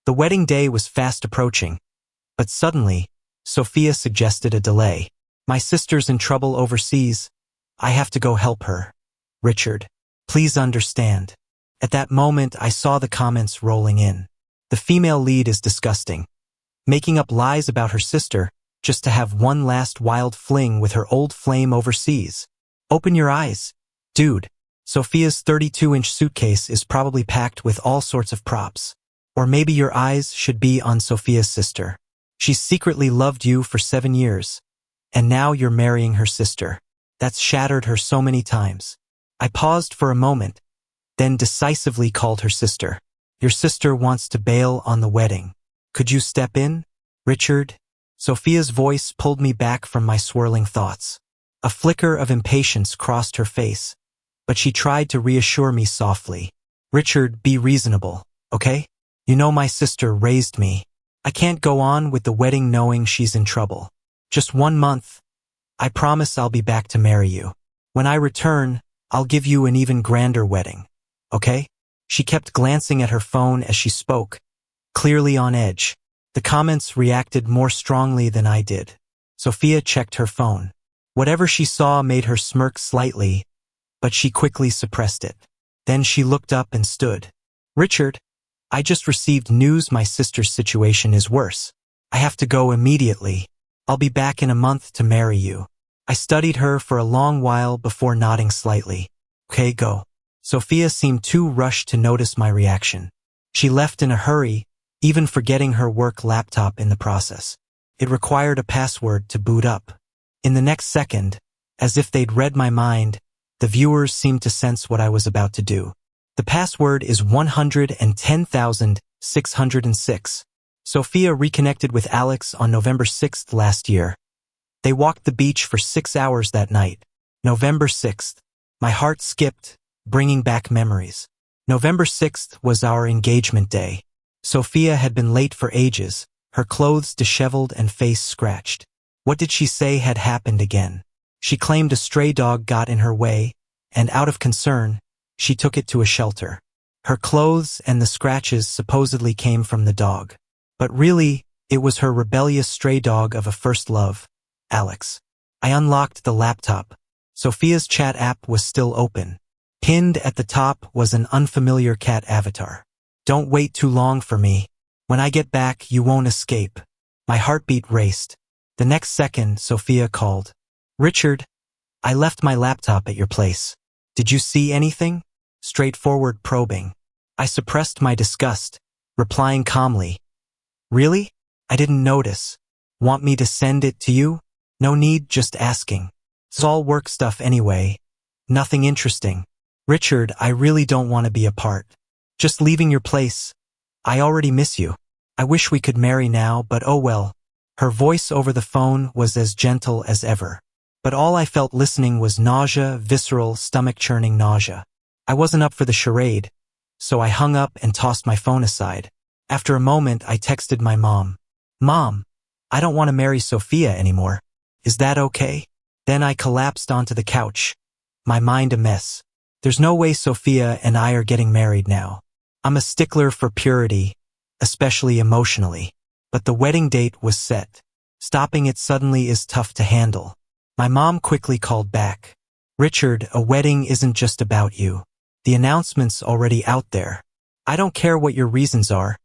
The wedding day was fast approaching, but suddenly, Sophia suggested a delay. My sister's in trouble overseas. I have to go help her. Richard, please understand. At that moment, I saw the comments rolling in. The female lead is disgusting. Making up lies about her sister just to have one last wild fling with her old flame overseas. Open your eyes. Dude, Sophia's 32-inch suitcase is probably packed with all sorts of props. Or maybe your eyes should be on Sophia's sister. She's secretly loved you for 7 years, and now you're marrying her sister. That's shattered her so many times. I paused for a moment, then decisively called her sister. Your sister wants to bail on the wedding. Could you step in? Richard? Sophia's voice pulled me back from my swirling thoughts. A flicker of impatience crossed her face, but she tried to reassure me softly. Richard, be reasonable, okay? You know my sister raised me. I can't go on with the wedding knowing she's in trouble. Just 1 month. I promise I'll be back to marry you. When I return, I'll give you an even grander wedding. Okay? She kept glancing at her phone as she spoke, clearly on edge. The comments reacted more strongly than I did. Sophia checked her phone. Whatever she saw made her smirk slightly, but she quickly suppressed it. Then she looked up and stood. Richard, I just received news my sister's situation is worse. I have to go immediately. I'll be back in a month to marry you. I studied her for a long while before nodding slightly. Okay, go. Sophia seemed too rushed to notice my reaction. She left in a hurry, even forgetting her work laptop in the process. It required a password to boot up. In the next second, as if they'd read my mind, the viewers seemed to sense what I was about to do. The password is 110,606. Sophia reconnected with Alex on November 6th last year. They walked the beach for 6 hours that night. November 6th. My heart skipped, bringing back memories. November 6th was our engagement day. Sophia had been late for ages, her clothes disheveled and face scratched. What did she say had happened again? She claimed a stray dog got in her way, and out of concern, she took it to a shelter. Her clothes and the scratches supposedly came from the dog. But really, it was her rebellious stray dog of a first love, Alex. I unlocked the laptop. Sophia's chat app was still open. Pinned at the top was an unfamiliar cat avatar. Don't wait too long for me. When I get back, you won't escape. My heartbeat raced. The next second, Sophia called. Richard, I left my laptop at your place. Did you see anything? Straightforward probing. I suppressed my disgust, replying calmly. Really? I didn't notice. Want me to send it to you? No need, just asking. It's all work stuff anyway. Nothing interesting. Richard, I really don't want to be apart. Just leaving your place. I already miss you. I wish we could marry now, but oh well. Her voice over the phone was as gentle as ever. But all I felt listening was nausea, visceral, stomach-churning nausea. I wasn't up for the charade, so I hung up and tossed my phone aside. After a moment, I texted my mom. Mom, I don't want to marry Sophia anymore. Is that okay? Then I collapsed onto the couch, my mind a mess. There's no way Sophia and I are getting married now. I'm a stickler for purity, especially emotionally. But the wedding date was set. Stopping it suddenly is tough to handle. My mom quickly called back. Richard, a wedding isn't just about you. The announcement's already out there. I don't care what your reasons are.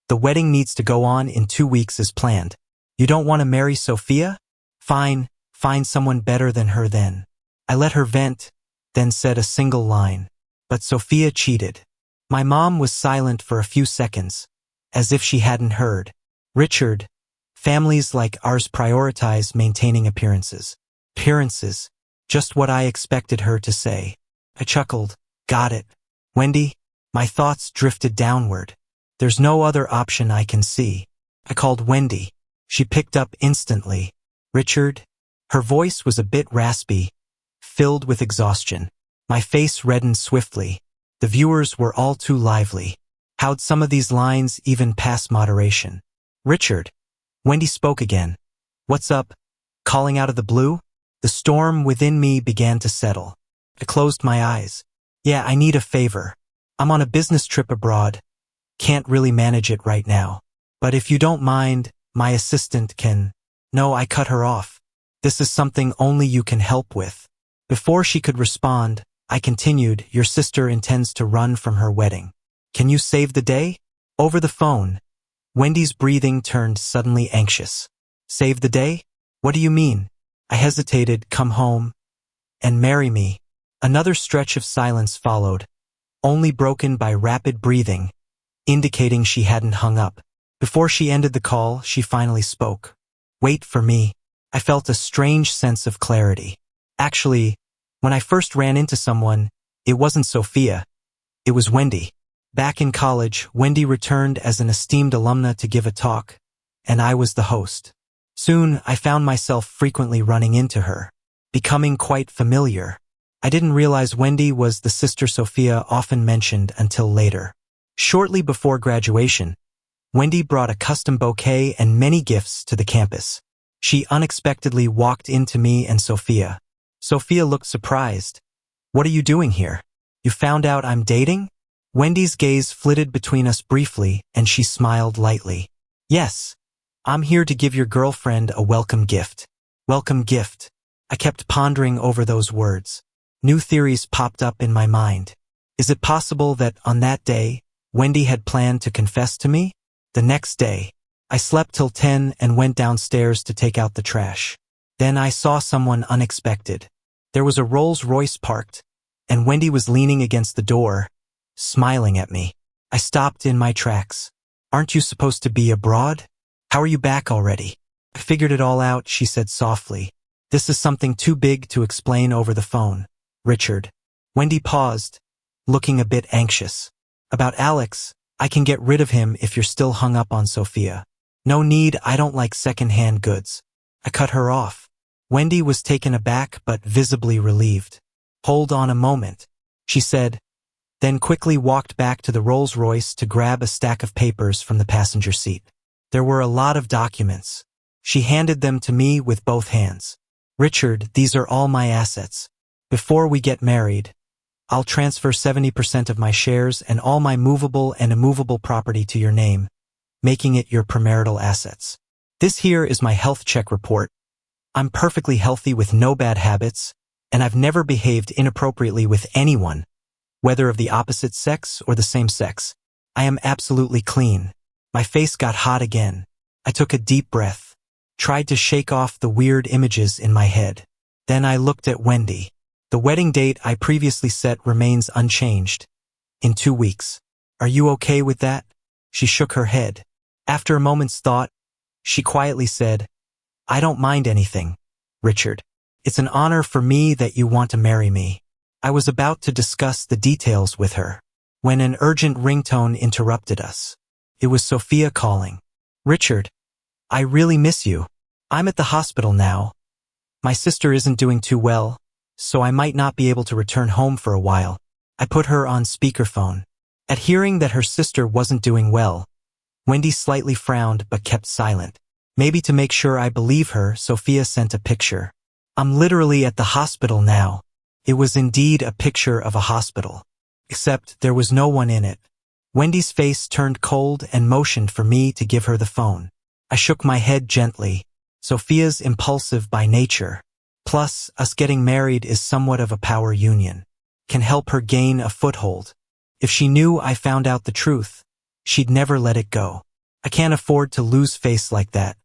The wedding needs to go on in 2 weeks as planned. You don't want to marry Sophia? Fine, find someone better than her then. I let her vent, then said a single line. But Sophia cheated. My mom was silent for a few seconds, as if she hadn't heard. Richard, families like ours prioritize maintaining appearances. Appearances, just what I expected her to say. I chuckled. Got it. Wendy, my thoughts drifted downward. There's no other option I can see. I called Wendy. She picked up instantly. Richard? Her voice was a bit raspy, filled with exhaustion. My face reddened swiftly. The viewers were all too lively. How'd some of these lines even pass moderation? Richard. Wendy spoke again. What's up? Calling out of the blue? The storm within me began to settle. I closed my eyes. Yeah, I need a favor. I'm on a business trip abroad. Can't really manage it right now. But if you don't mind, my assistant can. No, I cut her off. This is something only you can help with. Before she could respond, I continued, your sister intends to run from her wedding. Can you save the day? Over the phone, Wendy's breathing turned suddenly anxious. Save the day? What do you mean? I hesitated, come home and marry me. Another stretch of silence followed, only broken by rapid breathing, indicating she hadn't hung up. Before she ended the call, she finally spoke. Wait for me. I felt a strange sense of clarity. Actually, when I first ran into someone, it wasn't Sophia. It was Wendy. Back in college, Wendy returned as an esteemed alumna to give a talk, and I was the host. Soon, I found myself frequently running into her, becoming quite familiar. I didn't realize Wendy was the sister Sophia often mentioned until later. Shortly before graduation, Wendy brought a custom bouquet and many gifts to the campus. She unexpectedly walked into me and Sophia. Sophia looked surprised. What are you doing here? You found out I'm dating? Wendy's gaze flitted between us briefly, and she smiled lightly. Yes, I'm here to give your girlfriend a welcome gift. Welcome gift. I kept pondering over those words. New theories popped up in my mind. Is it possible that on that day, Wendy had planned to confess to me? The next day, I slept till 10 and went downstairs to take out the trash. Then I saw someone unexpected. There was a Rolls-Royce parked, and Wendy was leaning against the door, smiling at me. I stopped in my tracks. Aren't you supposed to be abroad? How are you back already? I figured it all out, she said softly. This is something too big to explain over the phone. Richard. Wendy paused, looking a bit anxious. About Alex, I can get rid of him if you're still hung up on Sophia. No need, I don't like second-hand goods. I cut her off. Wendy was taken aback but visibly relieved. Hold on a moment, she said, then quickly walked back to the Rolls-Royce to grab a stack of papers from the passenger seat. There were a lot of documents. She handed them to me with both hands. Richard, these are all my assets. Before we get married, I'll transfer 70% of my shares and all my movable and immovable property to your name, making it your premarital assets. This here is my health check report. I'm perfectly healthy with no bad habits, and I've never behaved inappropriately with anyone, whether of the opposite sex or the same sex. I am absolutely clean. My face got hot again. I took a deep breath, tried to shake off the weird images in my head. Then I looked at Wendy. The wedding date I previously set remains unchanged. In 2 weeks. Are you okay with that? She shook her head. After a moment's thought, she quietly said, I don't mind anything, Richard. It's an honor for me that you want to marry me. I was about to discuss the details with her, when an urgent ringtone interrupted us. It was Sophia calling. Richard, I really miss you. I'm at the hospital now. My sister isn't doing too well, so I might not be able to return home for a while. I put her on speakerphone. At hearing that her sister wasn't doing well, Wendy slightly frowned but kept silent. Maybe to make sure I believe her, Sophia sent a picture. I'm literally at the hospital now. It was indeed a picture of a hospital. Except there was no one in it. Wendy's face turned cold and motioned for me to give her the phone. I shook my head gently. Sophia's impulsive by nature. Plus, us getting married is somewhat of a power union. Can help her gain a foothold. If she knew I found out the truth, she'd never let it go. I can't afford to lose face like that.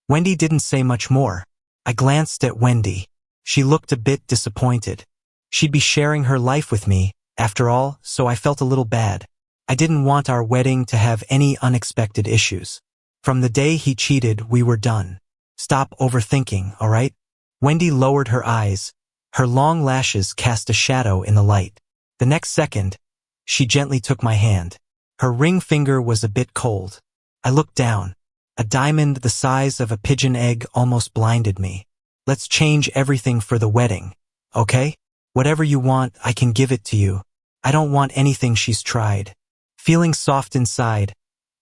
Wendy didn't say much more. I glanced at Wendy. She looked a bit disappointed. She'd be sharing her life with me, after all, so I felt a little bad. I didn't want our wedding to have any unexpected issues. From the day he cheated, we were done. Stop overthinking, all right? Wendy lowered her eyes. Her long lashes cast a shadow in the light. The next second, she gently took my hand. Her ring finger was a bit cold. I looked down. A diamond the size of a pigeon egg almost blinded me. Let's change everything for the wedding, okay? Whatever you want, I can give it to you. I don't want anything she's tried. Feeling soft inside,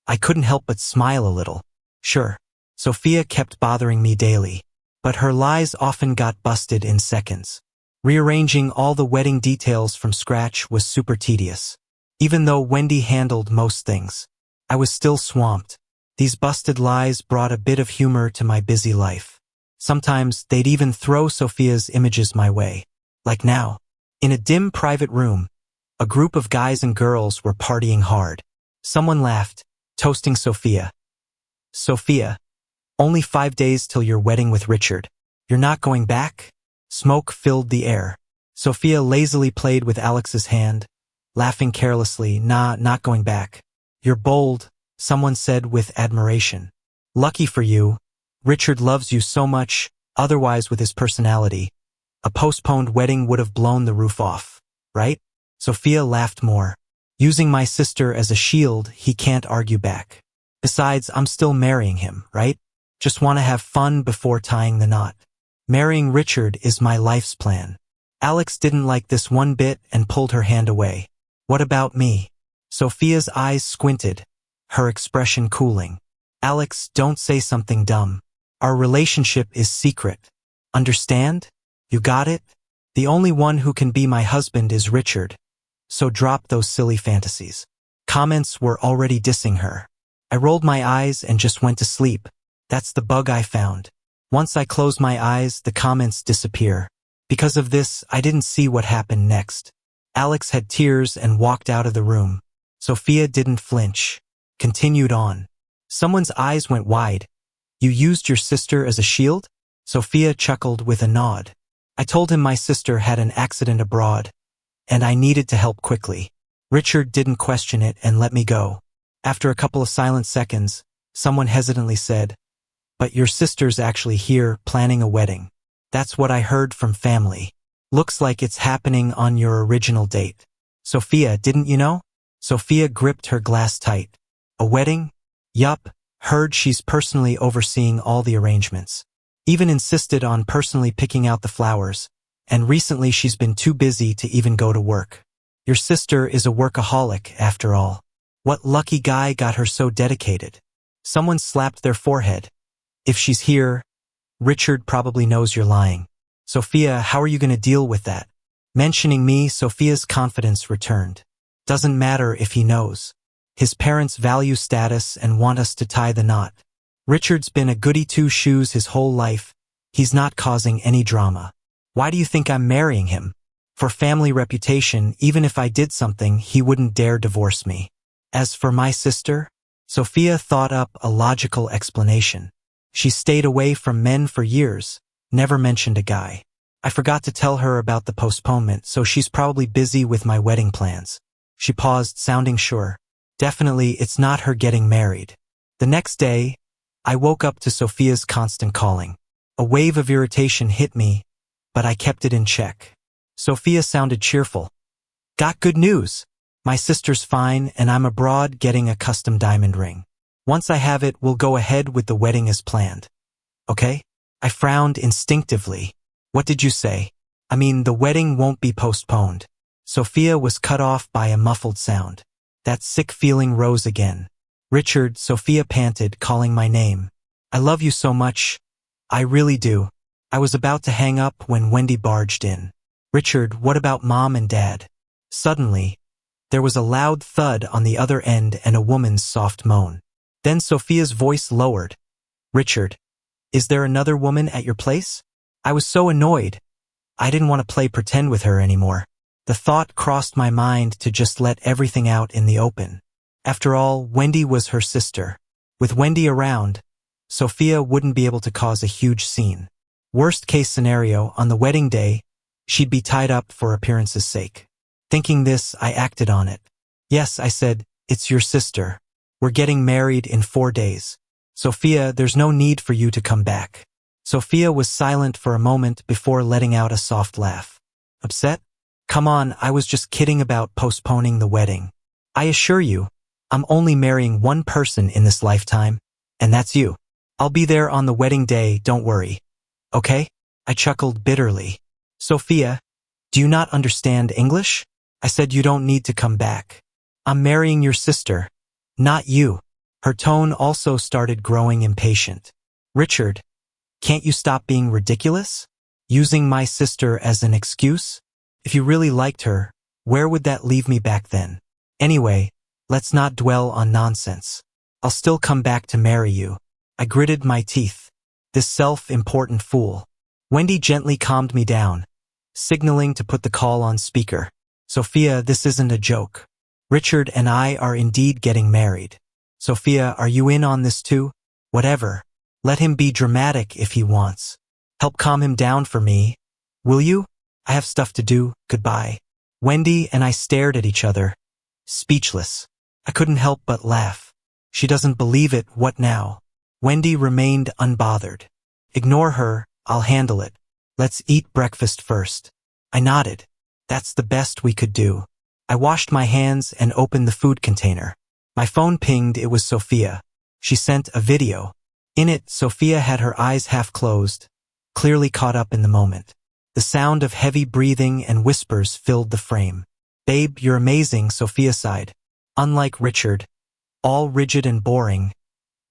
I couldn't help but smile a little. Sure, Sophia kept bothering me daily, but her lies often got busted in seconds. Rearranging all the wedding details from scratch was super tedious. Even though Wendy handled most things, I was still swamped. These busted lies brought a bit of humor to my busy life. Sometimes they'd even throw Sophia's images my way. Like now. In a dim private room, a group of guys and girls were partying hard. Someone laughed, toasting Sophia. Sophia, only 5 days till your wedding with Richard. You're not going back? Smoke filled the air. Sophia lazily played with Alex's hand, laughing carelessly. Nah, not going back. You're bold, someone said with admiration. Lucky for you, Richard loves you so much, otherwise with his personality, a postponed wedding would have blown the roof off, right? Sophia laughed more. Using my sister as a shield, he can't argue back. Besides, I'm still marrying him, right? Just want to have fun before tying the knot. Marrying Richard is my life's plan. Alex didn't like this one bit and pulled her hand away. What about me? Sophia's eyes squinted, her expression cooling. Alex, don't say something dumb. Our relationship is secret. Understand? You got it? The only one who can be my husband is Richard. So drop those silly fantasies. Comments were already dissing her. I rolled my eyes and just went to sleep. That's the bug I found. Once I close my eyes, the comments disappear. Because of this, I didn't see what happened next. Alex had tears and walked out of the room. Sophia didn't flinch. Continued on. Someone's eyes went wide. You used your sister as a shield? Sophia chuckled with a nod. I told him my sister had an accident abroad, and I needed to help quickly. Richard didn't question it and let me go. After a couple of silent seconds, someone hesitantly said, But your sister's actually here planning a wedding. That's what I heard from family. Looks like it's happening on your original date. Sophia, didn't you know? Sophia gripped her glass tight. A wedding? Yup, heard she's personally overseeing all the arrangements. Even insisted on personally picking out the flowers, and recently she's been too busy to even go to work. Your sister is a workaholic, after all. What lucky guy got her so dedicated? Someone slapped their forehead. If she's here, Richard probably knows you're lying. Sophia, how are you going to deal with that? Mentioning me, Sophia's confidence returned. Doesn't matter if he knows. His parents value status and want us to tie the knot. Richard's been a goody two-shoes his whole life. He's not causing any drama. Why do you think I'm marrying him? For family reputation, even if I did something, he wouldn't dare divorce me. As for my sister, Sophia thought up a logical explanation. She stayed away from men for years, never mentioned a guy. I forgot to tell her about the postponement, so she's probably busy with my wedding plans. She paused, sounding sure. Definitely, it's not her getting married. The next day, I woke up to Sophia's constant calling. A wave of irritation hit me, but I kept it in check. Sophia sounded cheerful. Got good news. My sister's fine and I'm abroad getting a custom diamond ring. Once I have it, we'll go ahead with the wedding as planned. Okay? I frowned instinctively. What did you say? I mean, the wedding won't be postponed. Sophia was cut off by a muffled sound. That sick feeling rose again. Richard, Sophia panted, calling my name. I love you so much. I really do. I was about to hang up when Wendy barged in. Richard, what about Mom and Dad? Suddenly, there was a loud thud on the other end and a woman's soft moan. Then Sophia's voice lowered. Richard, is there another woman at your place? I was so annoyed. I didn't want to play pretend with her anymore. The thought crossed my mind to just let everything out in the open. After all, Wendy was her sister. With Wendy around, Sophia wouldn't be able to cause a huge scene. Worst case scenario, on the wedding day, she'd be tied up for appearance's sake. Thinking this, I acted on it. Yes, I said, it's your sister. We're getting married in 4 days. Sophia, there's no need for you to come back. Sophia was silent for a moment before letting out a soft laugh. Upset? Come on, I was just kidding about postponing the wedding. I assure you, I'm only marrying one person in this lifetime, and that's you. I'll be there on the wedding day, don't worry. Okay? I chuckled bitterly. Sophia, do you not understand English? I said you don't need to come back. I'm marrying your sister, not you. Her tone also started growing impatient. Richard, can't you stop being ridiculous? Using my sister as an excuse? If you really liked her, where would that leave me back then? Anyway, Let's not dwell on nonsense. I'll still come back to marry you. I gritted my teeth. This self-important fool. Wendy gently calmed me down, signaling to put the call on speaker. Sophia, this isn't a joke. Richard and I are indeed getting married. Sophia, are you in on this too? Whatever. Let him be dramatic if he wants. Help calm him down for me. Will you? I have stuff to do. Goodbye. Wendy and I stared at each other, speechless. I couldn't help but laugh. She doesn't believe it, what now? Wendy remained unbothered. Ignore her, I'll handle it. Let's eat breakfast first. I nodded. That's the best we could do. I washed my hands and opened the food container. My phone pinged, it was Sophia. She sent a video. In it, Sophia had her eyes half closed, clearly caught up in the moment. The sound of heavy breathing and whispers filled the frame. Babe, you're amazing, Sophia sighed. Unlike Richard, all rigid and boring,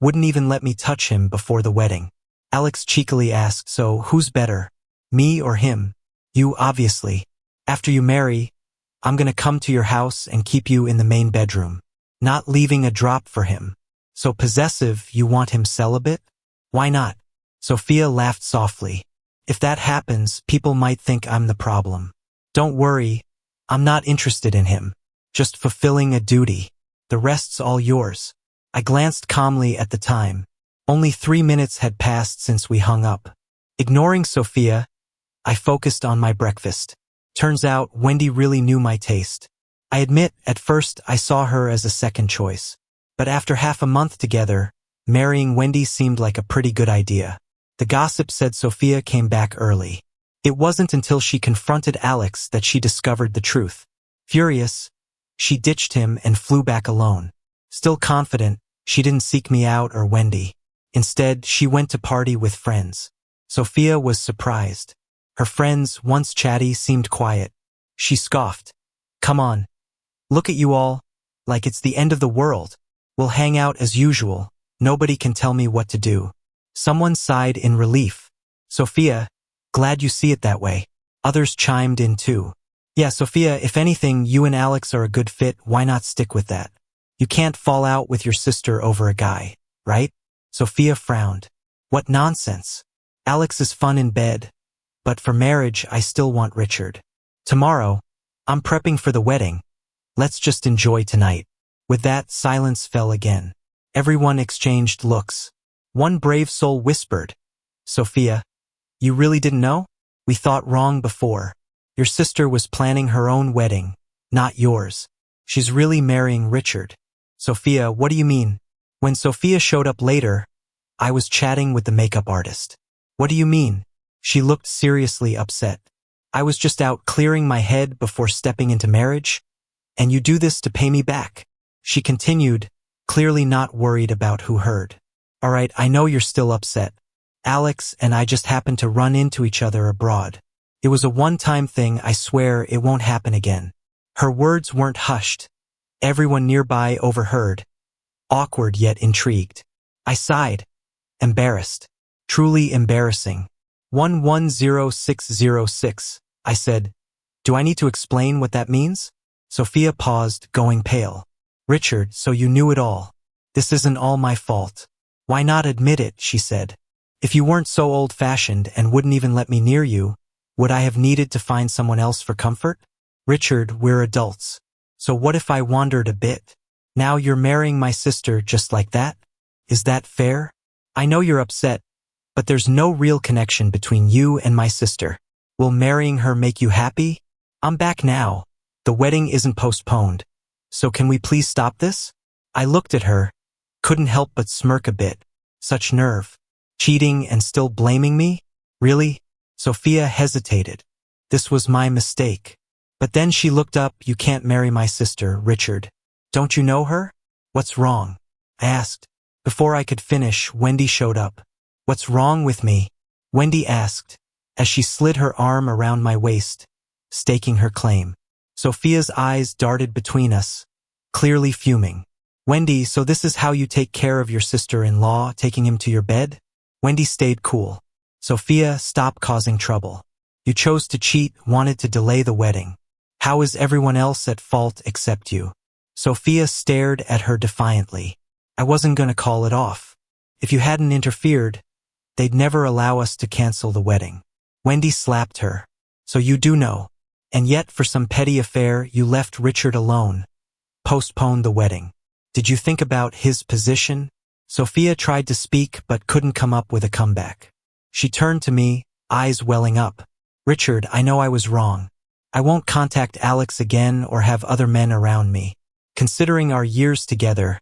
wouldn't even let me touch him before the wedding. Alex cheekily asked, so who's better, me or him? You, obviously. After you marry, I'm gonna come to your house and keep you in the main bedroom, not leaving a drop for him. So possessive, you want him celibate? Why not? Sophia laughed softly. If that happens, people might think I'm the problem. Don't worry, I'm not interested in him. Just fulfilling a duty. The rest's all yours. I glanced calmly at the time. Only 3 minutes had passed since we hung up. Ignoring Sophia, I focused on my breakfast. Turns out, Wendy really knew my taste. I admit, at first, I saw her as a second choice. But after half a month together, marrying Wendy seemed like a pretty good idea. The gossip said Sophia came back early. It wasn't until she confronted Alex that she discovered the truth. Furious, she ditched him and flew back alone. Still confident, she didn't seek me out or Wendy. Instead, she went to party with friends. Sophia was surprised. Her friends, once chatty, seemed quiet. She scoffed. Come on. Look at you all. Like it's the end of the world. We'll hang out as usual. Nobody can tell me what to do. Someone sighed in relief. Sophia, glad you see it that way. Others chimed in too. Yeah, Sophia, if anything, you and Alex are a good fit, why not stick with that? You can't fall out with your sister over a guy, right? Sophia frowned. What nonsense. Alex is fun in bed, but for marriage, I still want Richard. Tomorrow, I'm prepping for the wedding. Let's just enjoy tonight. With that, silence fell again. Everyone exchanged looks. One brave soul whispered, Sophia, you really didn't know? We thought wrong before. Your sister was planning her own wedding, not yours. She's really marrying Richard. Sophia, what do you mean? When Sophia showed up later, I was chatting with the makeup artist. What do you mean? She looked seriously upset. I was just out clearing my head before stepping into marriage, and you do this to pay me back. She continued, clearly not worried about who heard. All right, I know you're still upset. Alex and I just happened to run into each other abroad. It was a one-time thing, I swear it won't happen again. Her words weren't hushed. Everyone nearby overheard, awkward yet intrigued. I sighed, embarrassed, truly embarrassing. 110606, I said. Do I need to explain what that means? Sophia paused, going pale. Richard, so you knew it all. This isn't all my fault. Why not admit it, she said. If you weren't so old-fashioned and wouldn't even let me near you, would I have needed to find someone else for comfort? Richard, we're adults. So what if I wandered a bit? Now you're marrying my sister just like that? Is that fair? I know you're upset, but there's no real connection between you and my sister. Will marrying her make you happy? I'm back now. The wedding isn't postponed. So can we please stop this? I looked at her, couldn't help but smirk a bit. Such nerve. Cheating and still blaming me? Really? Sophia hesitated. This was my mistake. But then she looked up, you can't marry my sister, Richard. Don't you know her? What's wrong? I asked. Before I could finish, Wendy showed up. What's wrong with me? Wendy asked, as she slid her arm around my waist, staking her claim. Sophia's eyes darted between us, clearly fuming. Wendy, so this is how you take care of your sister-in-law, taking him to your bed? Wendy stayed cool. Sophia, stop causing trouble. You chose to cheat, wanted to delay the wedding. How is everyone else at fault except you? Sophia stared at her defiantly. I wasn't gonna call it off. If you hadn't interfered, they'd never allow us to cancel the wedding. Wendy slapped her. So you do know. And yet, for some petty affair, you left Richard alone. Postponed the wedding. Did you think about his position? Sophia tried to speak but couldn't come up with a comeback. She turned to me, eyes welling up. Richard, I know I was wrong. I won't contact Alex again or have other men around me. Considering our years together,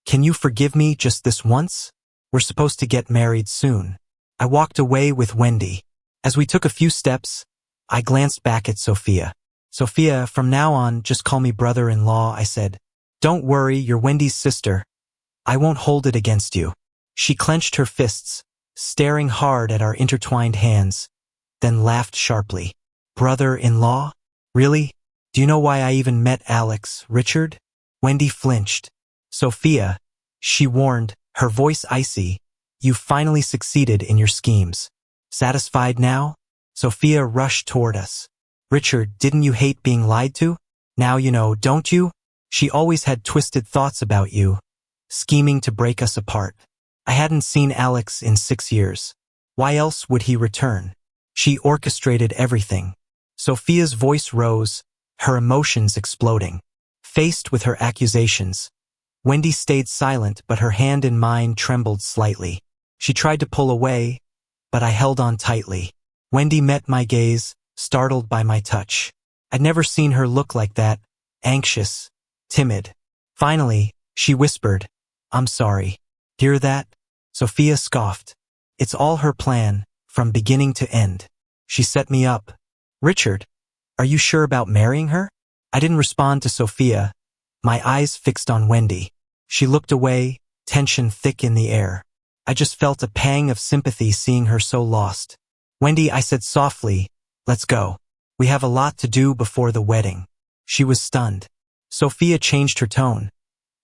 can you forgive me just this once? We're supposed to get married soon. I walked away with Wendy. As we took a few steps, I glanced back at Sophia. Sophia, from now on, just call me brother-in-law, I said. Don't worry, you're Wendy's sister. I won't hold it against you. She clenched her fists, staring hard at our intertwined hands, then laughed sharply. Brother-in-law? Really? Do you know why I even met Alex, Richard? Wendy flinched. Sophia, she warned, her voice icy, you finally succeeded in your schemes. Satisfied now? Sophia rushed toward us. Richard, didn't you hate being lied to? Now you know, don't you? She always had twisted thoughts about you, scheming to break us apart. I hadn't seen Alex in 6 years. Why else would he return? She orchestrated everything. Sophia's voice rose, her emotions exploding. Faced with her accusations, Wendy stayed silent, but her hand in mine trembled slightly. She tried to pull away, but I held on tightly. Wendy met my gaze, startled by my touch. I'd never seen her look like that, anxious, timid. Finally, she whispered, I'm sorry. Hear that? Sophia scoffed. It's all her plan, from beginning to end. She set me up. Richard, are you sure about marrying her? I didn't respond to Sophia, my eyes fixed on Wendy. She looked away, tension thick in the air. I just felt a pang of sympathy seeing her so lost. Wendy, I said softly, let's go. We have a lot to do before the wedding. She was stunned. Sophia changed her tone.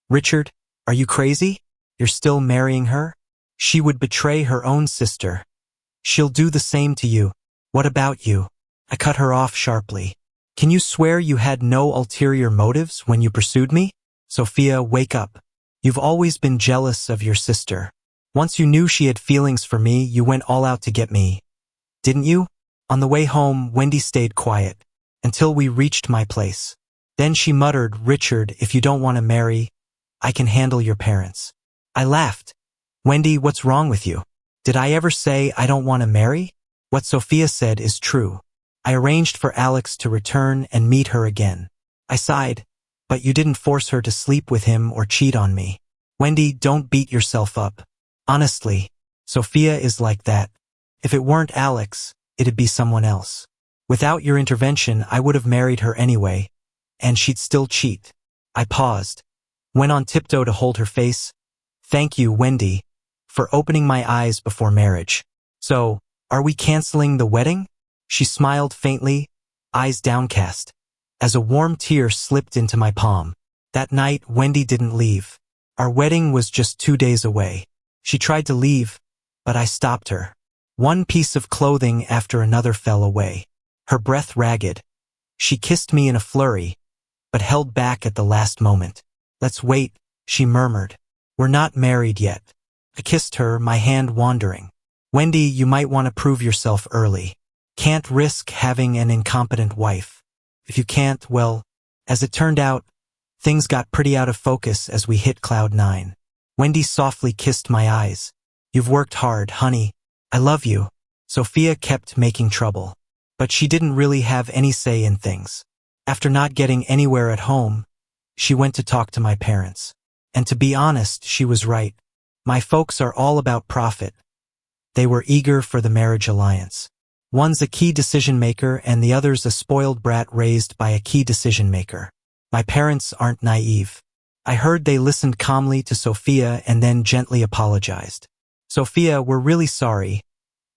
Richard, are you crazy? You're still marrying her? She would betray her own sister. She'll do the same to you. What about you? I cut her off sharply. Can you swear you had no ulterior motives when you pursued me? Sophia, wake up. You've always been jealous of your sister. Once you knew she had feelings for me, you went all out to get me. Didn't you? On the way home, Wendy stayed quiet, until we reached my place. Then she muttered, Richard, if you don't want to marry, I can handle your parents. I laughed. Wendy, what's wrong with you? Did I ever say I don't want to marry? What Sophia said is true. I arranged for Alex to return and meet her again. I sighed, but you didn't force her to sleep with him or cheat on me. Wendy, don't beat yourself up. Honestly, Sophia is like that. If it weren't Alex, it'd be someone else. Without your intervention, I would have married her anyway, and she'd still cheat. I paused, went on tiptoe to hold her face. Thank you, Wendy, for opening my eyes before marriage. So, are we canceling the wedding? She smiled faintly, eyes downcast, as a warm tear slipped into my palm. That night, Wendy didn't leave. Our wedding was just 2 days away. She tried to leave, but I stopped her. One piece of clothing after another fell away. Her breath ragged. She kissed me in a flurry, but held back at the last moment. Let's wait, she murmured. We're not married yet. I kissed her, my hand wandering. Wendy, you might want to prove yourself early. Can't risk having an incompetent wife. If you can't, well, as it turned out, things got pretty out of focus as we hit cloud 9. Wendy softly kissed my eyes. You've worked hard, honey. I love you. Sophia kept making trouble, but she didn't really have any say in things. After not getting anywhere at home, she went to talk to my parents. And to be honest, she was right. My folks are all about profit. They were eager for the marriage alliance. One's a key decision maker and the other's a spoiled brat raised by a key decision maker. My parents aren't naive. I heard they listened calmly to Sophia and then gently apologized. Sophia, we're really sorry,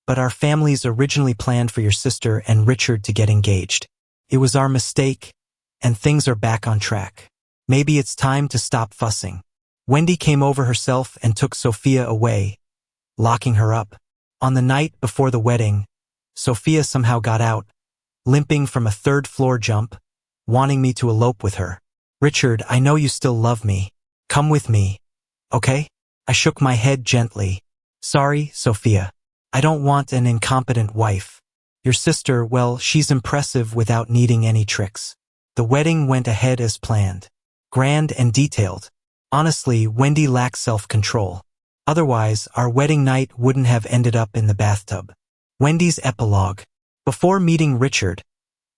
but our families originally planned for your sister and Richard to get engaged. It was our mistake, and things are back on track. Maybe it's time to stop fussing. Wendy came over herself and took Sophia away, locking her up. On the night before the wedding, Sophia somehow got out, limping from a third-floor jump, wanting me to elope with her. Richard, I know you still love me. Come with me, okay? I shook my head gently. Sorry, Sophia. I don't want an incompetent wife. Your sister, well, she's impressive without needing any tricks. The wedding went ahead as planned. Grand and detailed. Honestly, Wendy lacks self-control. Otherwise, our wedding night wouldn't have ended up in the bathtub. Wendy's epilogue. Before meeting Richard,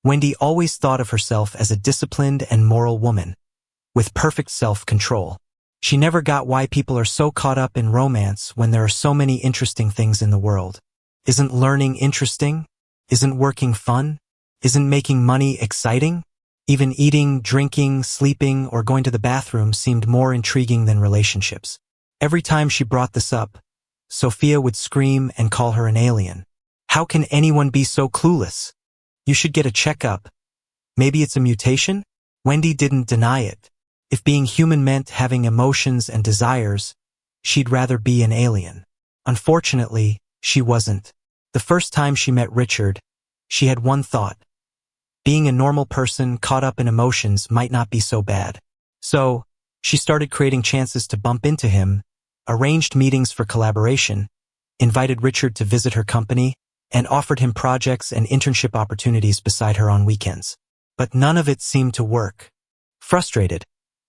Wendy always thought of herself as a disciplined and moral woman, with perfect self-control. She never got why people are so caught up in romance when there are so many interesting things in the world. Isn't learning interesting? Isn't working fun? Isn't making money exciting? Even eating, drinking, sleeping, or going to the bathroom seemed more intriguing than relationships. Every time she brought this up, Sophia would scream and call her an alien. How can anyone be so clueless? You should get a checkup. Maybe it's a mutation? Wendy didn't deny it. If being human meant having emotions and desires, she'd rather be an alien. Unfortunately, she wasn't. The first time she met Richard, she had one thought. Being a normal person caught up in emotions might not be so bad. So, she started creating chances to bump into him, arranged meetings for collaboration, invited Richard to visit her company, and offered him projects and internship opportunities beside her on weekends. But none of it seemed to work. Frustrated,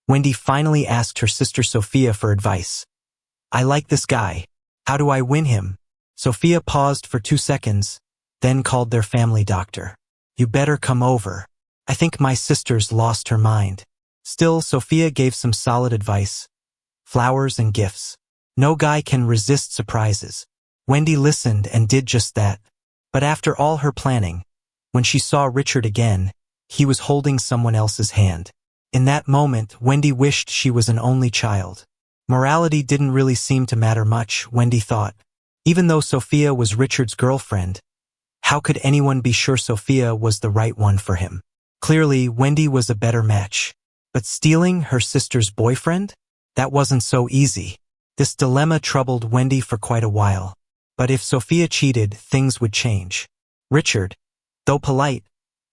Wendy finally asked her sister Sophia for advice. I like this guy. How do I win him? Sophia paused for 2 seconds, then called their family doctor. You better come over. I think my sister's lost her mind. Still, Sophia gave some solid advice. Flowers and gifts. No guy can resist surprises. Wendy listened and did just that. But after all her planning, when she saw Richard again, he was holding someone else's hand. In that moment, Wendy wished she was an only child. Morality didn't really seem to matter much, Wendy thought. Even though Sophia was Richard's girlfriend, how could anyone be sure Sophia was the right one for him? Clearly, Wendy was a better match. But stealing her sister's boyfriend? That wasn't so easy. This dilemma troubled Wendy for quite a while. But if Sophia cheated, things would change. Richard, though polite,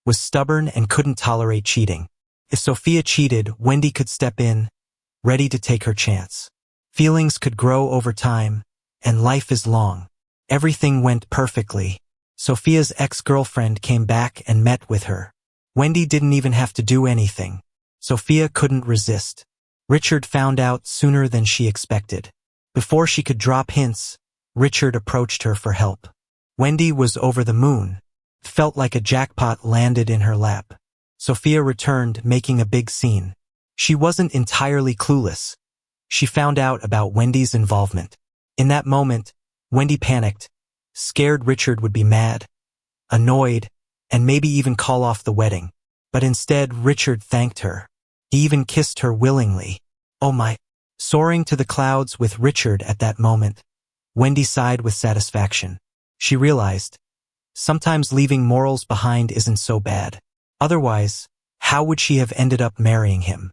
was stubborn and couldn't tolerate cheating. If Sophia cheated, Wendy could step in, ready to take her chance. Feelings could grow over time, and life is long. Everything went perfectly. Sophia's ex-girlfriend came back and met with her. Wendy didn't even have to do anything. Sophia couldn't resist. Richard found out sooner than she expected. Before she could drop hints, Richard approached her for help. Wendy was over the moon. It felt like a jackpot landed in her lap. Sophia returned, making a big scene. She wasn't entirely clueless. She found out about Wendy's involvement. In that moment, Wendy panicked, scared Richard would be mad, annoyed, and maybe even call off the wedding. But instead, Richard thanked her. He even kissed her willingly. Oh my! Soaring to the clouds with Richard at that moment, Wendy sighed with satisfaction. She realized, sometimes leaving morals behind isn't so bad. Otherwise, how would she have ended up marrying him?